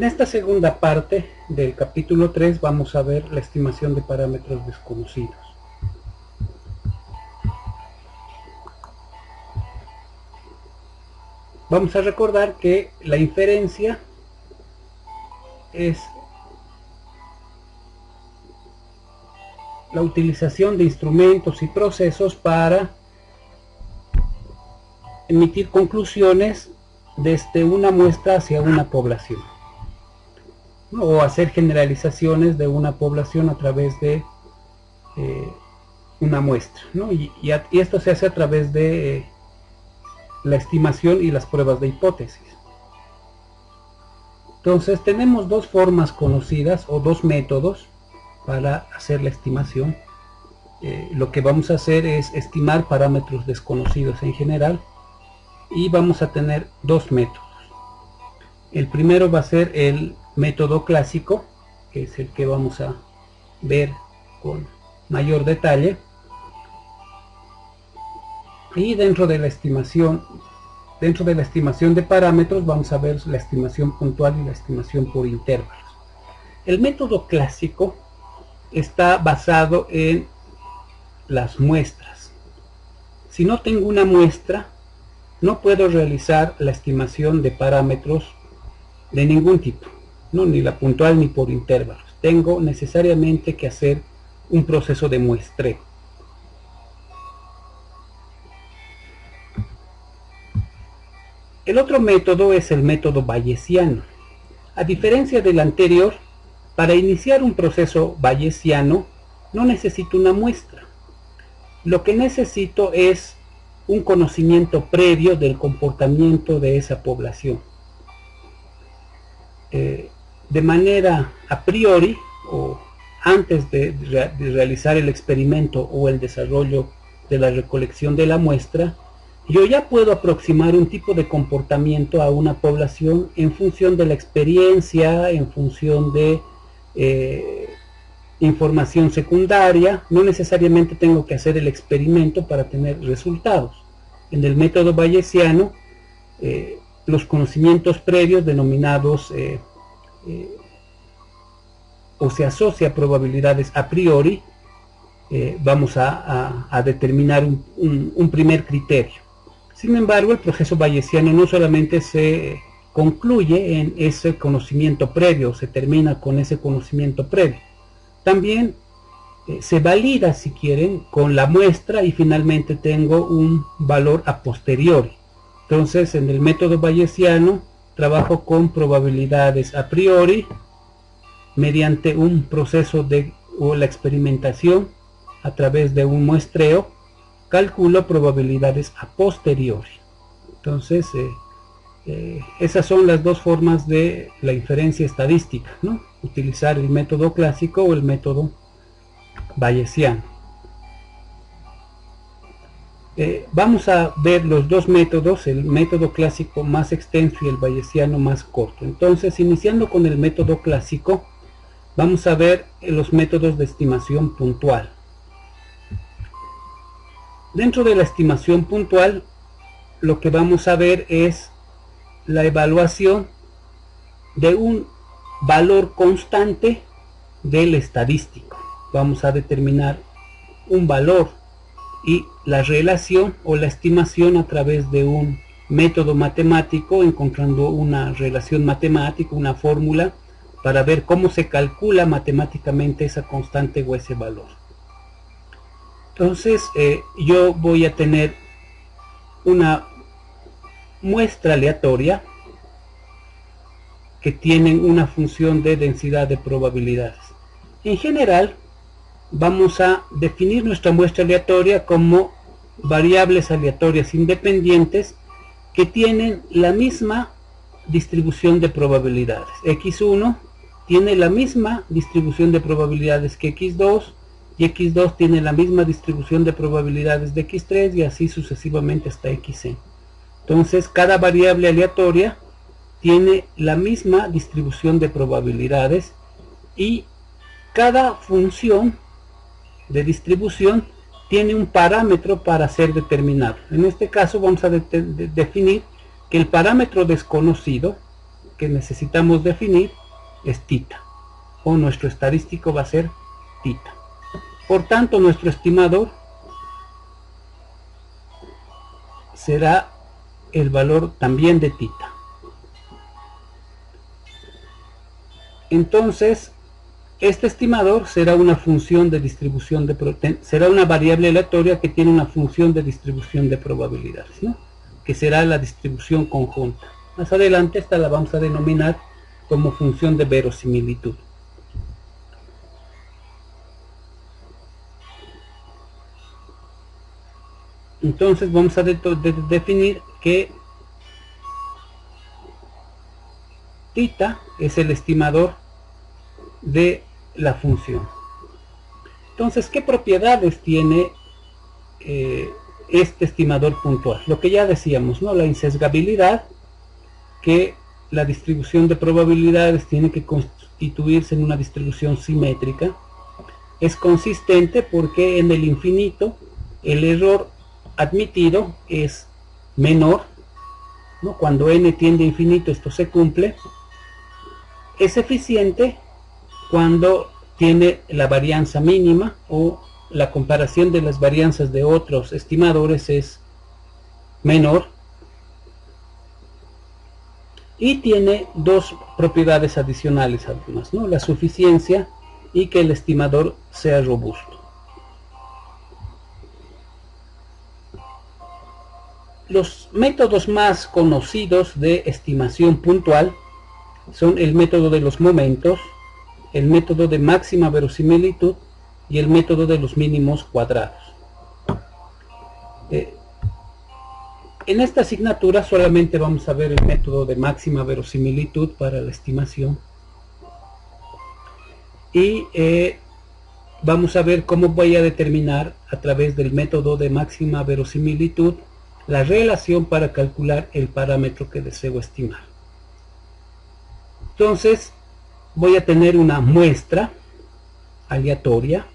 En esta segunda parte del capítulo 3 vamos a ver la estimación de parámetros desconocidos. Vamos a recordar que la inferencia es la utilización de instrumentos y procesos para emitir conclusiones desde una muestra hacia una población, ¿no? O hacer generalizaciones de una población a través de una muestra, ¿no? Y esto se hace a través de la estimación y las pruebas de hipótesis. Entonces tenemos dos formas conocidas o dos métodos para hacer la estimación. Lo que vamos a hacer es estimar parámetros desconocidos en general, y vamos a tener dos métodos. El primero va a ser el método clásico, que es el que vamos a ver con mayor detalle, y dentro de la estimación de parámetros vamos a ver la estimación puntual y la estimación por intervalos. El método clásico está basado en las muestras. Si no tengo una muestra, no puedo realizar la estimación de parámetros de ningún tipo, ¿no? Ni la puntual ni por intervalos. Tengo necesariamente que hacer un proceso de muestreo. El otro método es el método bayesiano. A diferencia del anterior, para iniciar un proceso bayesiano no necesito una muestra. Lo que necesito es un conocimiento previo del comportamiento de esa población. De manera a priori, o antes de realizar el experimento o el desarrollo de la recolección de la muestra, yo ya puedo aproximar un tipo de comportamiento a una población en función de la experiencia, en función de información secundaria. No necesariamente tengo que hacer el experimento para tener resultados. En el método bayesiano, los conocimientos previos denominados o se asocia probabilidades a priori, vamos a determinar un primer criterio. Sin embargo, el proceso bayesiano no solamente se concluye en ese conocimiento previo, se termina con ese conocimiento previo. También se valida, si quieren, con la muestra, y finalmente tengo un valor a posteriori. Entonces, en el método bayesiano trabajo con probabilidades a priori mediante un proceso o la experimentación a través de un muestreo. Calculo probabilidades a posteriori. Entonces, esas son las dos formas de la inferencia estadística, ¿no? Utilizar el método clásico o el método bayesiano. Vamos a ver los dos métodos, el método clásico más extenso y el bayesiano más corto. Entonces, iniciando con el método clásico, vamos a ver los métodos de estimación puntual. Dentro de la estimación puntual, lo que vamos a ver es la evaluación de un valor constante del estadístico. Vamos a determinar un valor y la relación o la estimación a través de un método matemático, encontrando una relación matemática, una fórmula, para ver cómo se calcula matemáticamente esa constante o ese valor. Entonces, yo voy a tener una muestra aleatoria que tienen una función de densidad de probabilidades. En general, vamos a definir nuestra muestra aleatoria como variables aleatorias independientes que tienen la misma distribución de probabilidades. X1 tiene la misma distribución de probabilidades que X2, y X2 tiene la misma distribución de probabilidades de X3, y así sucesivamente hasta Xn. Entonces, cada variable aleatoria tiene la misma distribución de probabilidades, y cada función de distribución tiene un parámetro para ser determinado. En este caso vamos a definir que el parámetro desconocido, que necesitamos definir es θ, o nuestro estadístico va a ser θ. Por tanto, nuestro estimador será el valor también de θ. Entonces, este estimador será una función de distribución será una variable aleatoria que tiene una función de distribución de probabilidades, ¿no? Que será la distribución conjunta. Más adelante esta la vamos a denominar como función de verosimilitud. Entonces vamos a definir que θ es el estimador de la función. Entonces, ¿qué propiedades tiene este estimador puntual? Lo que ya decíamos, ¿no? La insesgabilidad, que la distribución de probabilidades tiene que constituirse en una distribución simétrica. Es consistente porque en el infinito el error admitido es menor, ¿no? Cuando n tiende a infinito esto se cumple. Es eficiente cuando tiene la varianza mínima, o la comparación de las varianzas de otros estimadores es menor, y tiene dos propiedades adicionales además, ¿no? La suficiencia y que el estimador sea robusto. Los métodos más conocidos de estimación puntual son el método de los momentos, el método de máxima verosimilitud y el método de los mínimos cuadrados. En esta asignatura solamente vamos a ver el método de máxima verosimilitud para la estimación, y vamos a ver cómo voy a determinar a través del método de máxima verosimilitud la relación para calcular el parámetro que deseo estimar. Entonces voy a tener una muestra aleatoria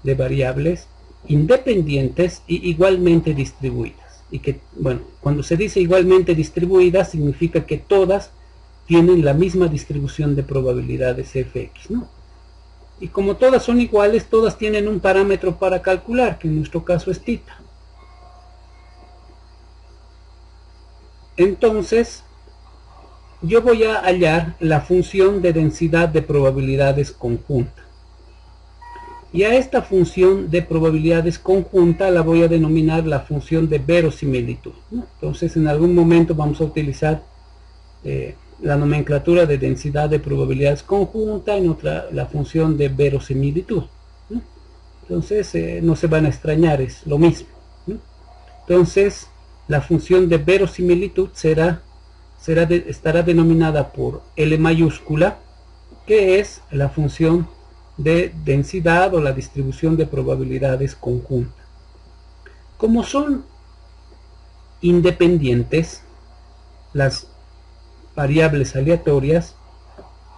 de variables independientes y igualmente distribuidas. Y que, bueno, cuando se dice igualmente distribuidas significa que todas tienen la misma distribución de probabilidades fx, ¿no? Y como todas son iguales, todas tienen un parámetro para calcular, que en nuestro caso es θ. Entonces, yo voy a hallar la función de densidad de probabilidades conjunta. Y a esta función de probabilidades conjunta la voy a denominar la función de verosimilitud, ¿no? Entonces, en algún momento vamos a utilizar la nomenclatura de densidad de probabilidades conjunta, en otra la función de verosimilitud, ¿no? Entonces, no se van a extrañar, es lo mismo, ¿no? Entonces, la función de verosimilitud estará denominada por L mayúscula, que es la función de densidad o la distribución de probabilidades conjunta. Como son independientes las variables aleatorias,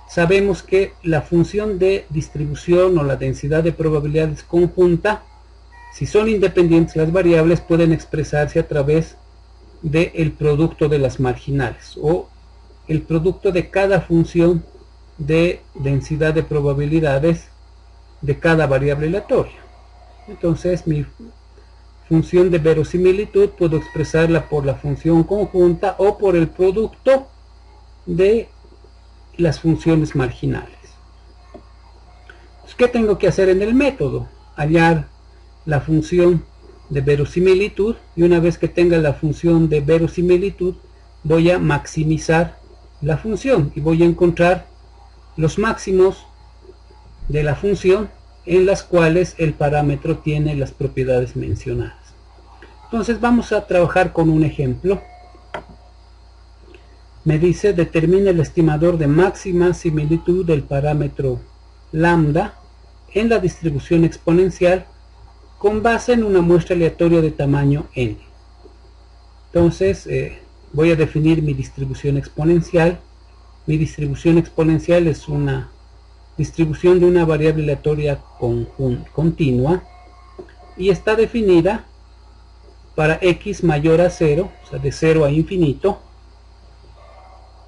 sabemos que la función de distribución o la densidad de probabilidades conjunta, si son independientes las variables, pueden expresarse a través del producto de las marginales, o el producto de cada función de densidad de probabilidades de cada variable aleatoria. Entonces, mi función de verosimilitud puedo expresarla por la función conjunta o por el producto de las funciones marginales. ¿Qué tengo que hacer en el método? Hallar la función de verosimilitud, y una vez que tenga la función de verosimilitud voy a maximizar la función y voy a encontrar los máximos de la función en las cuales el parámetro tiene las propiedades mencionadas. Entonces vamos a trabajar con un ejemplo. Me dice: determine el estimador de máxima similitud del parámetro lambda en la distribución exponencial con base en una muestra aleatoria de tamaño n. Entonces voy a definir mi distribución exponencial. Mi distribución exponencial es una distribución de una variable aleatoria continua, y está definida para x mayor a 0, o sea, de 0 a infinito,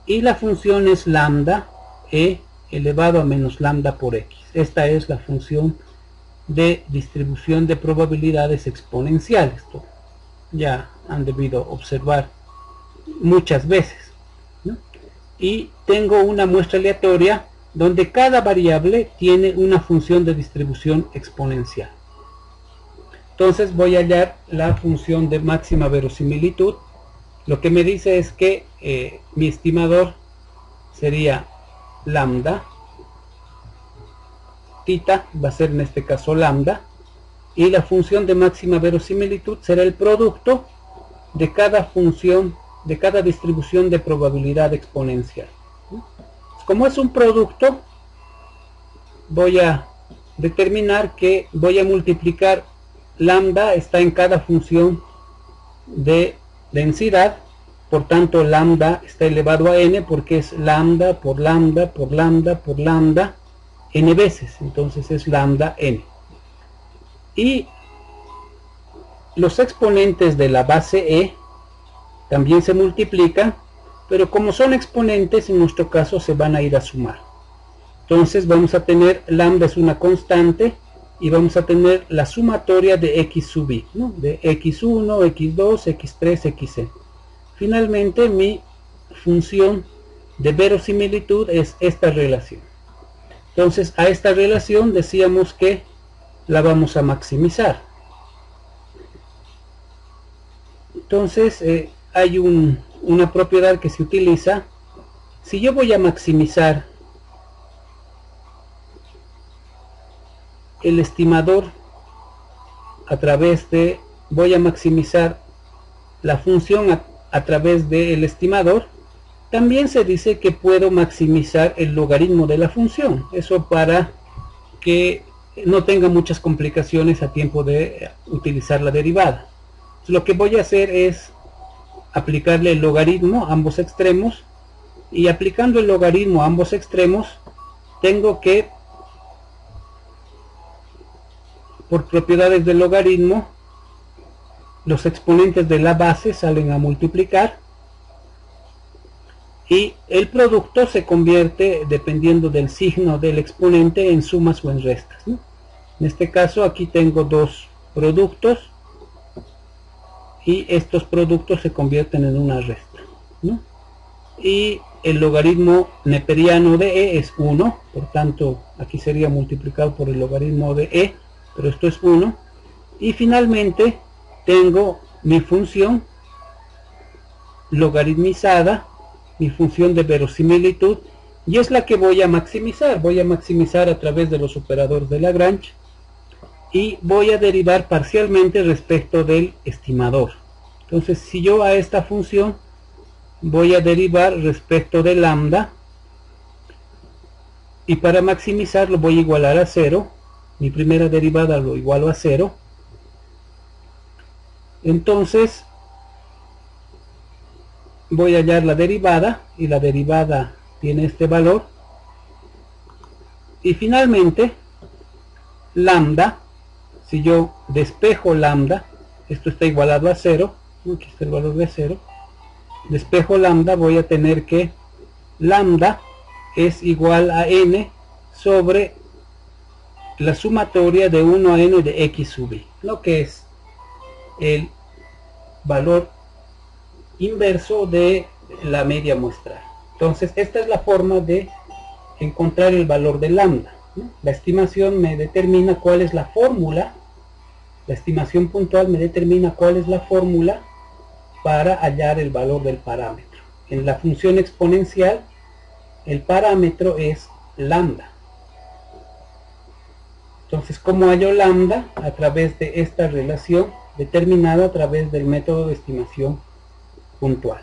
y la función es lambda e elevado a menos lambda por x. Esta es la función de distribución de probabilidades exponenciales. Esto ya han debido observar muchas veces, ¿no? Y tengo una muestra aleatoria donde cada variable tiene una función de distribución exponencial. Entonces voy a hallar la función de máxima verosimilitud. Lo que me dice es que mi estimador sería lambda, tita va a ser en este caso lambda, y la función de máxima verosimilitud será el producto de cada función, de cada distribución de probabilidad exponencial. Como es un producto, voy a determinar que voy a multiplicar lambda, está en cada función de densidad, por tanto lambda está elevado a n porque es lambda por lambda por lambda por lambda n veces, entonces es lambda n. Y los exponentes de la base e también se multiplican, pero como son exponentes, en nuestro caso se van a ir a sumar. Entonces vamos a tener lambda es una constante y vamos a tener la sumatoria de x sub i, ¿no? De x1, x2, x3, xn. Finalmente mi función de verosimilitud es esta relación. Entonces a esta relación decíamos que la vamos a maximizar. Entonces hay una propiedad que se utiliza. Si yo voy a maximizar el estimador a través de, voy a maximizar la función a través del estimador, también se dice que puedo maximizar el logaritmo de la función. Eso para que no tenga muchas complicaciones a tiempo de utilizar la derivada. Entonces, lo que voy a hacer es aplicarle el logaritmo a ambos extremos, y aplicando el logaritmo a ambos extremos tengo que, por propiedades del logaritmo, los exponentes de la base salen a multiplicar y el producto se convierte, dependiendo del signo del exponente, en sumas o en restas, ¿no? En este caso aquí tengo dos productos y estos productos se convierten en una resta, ¿no? Y el logaritmo neperiano de e es 1, por tanto aquí sería multiplicado por el logaritmo de e, pero esto es 1. Y finalmente tengo mi función logaritmizada, mi función de verosimilitud, y es la que voy a maximizar. Voy a maximizar a través de los operadores de Lagrange y voy a derivar parcialmente respecto del estimador. Entonces si yo a esta función voy a derivar respecto de lambda, y para maximizar lo voy a igualar a 0, mi primera derivada lo igualo a 0, entonces voy a hallar la derivada, y la derivada tiene este valor, y finalmente lambda, si yo despejo lambda, esto está igualado a 0, aquí está el valor de 0, despejo lambda, voy a tener que lambda es igual a n sobre la sumatoria de 1 a n de x sub i, lo que es el valor inverso de la media muestral. Entonces esta es la forma de encontrar el valor de lambda, ¿no? La estimación me determina cuál es la fórmula, la estimación puntual me determina cuál es la fórmula para hallar el valor del parámetro. En la función exponencial el parámetro es lambda. Entonces, ¿cómo hallo lambda? A través de esta relación determinada a través del método de estimación puntual.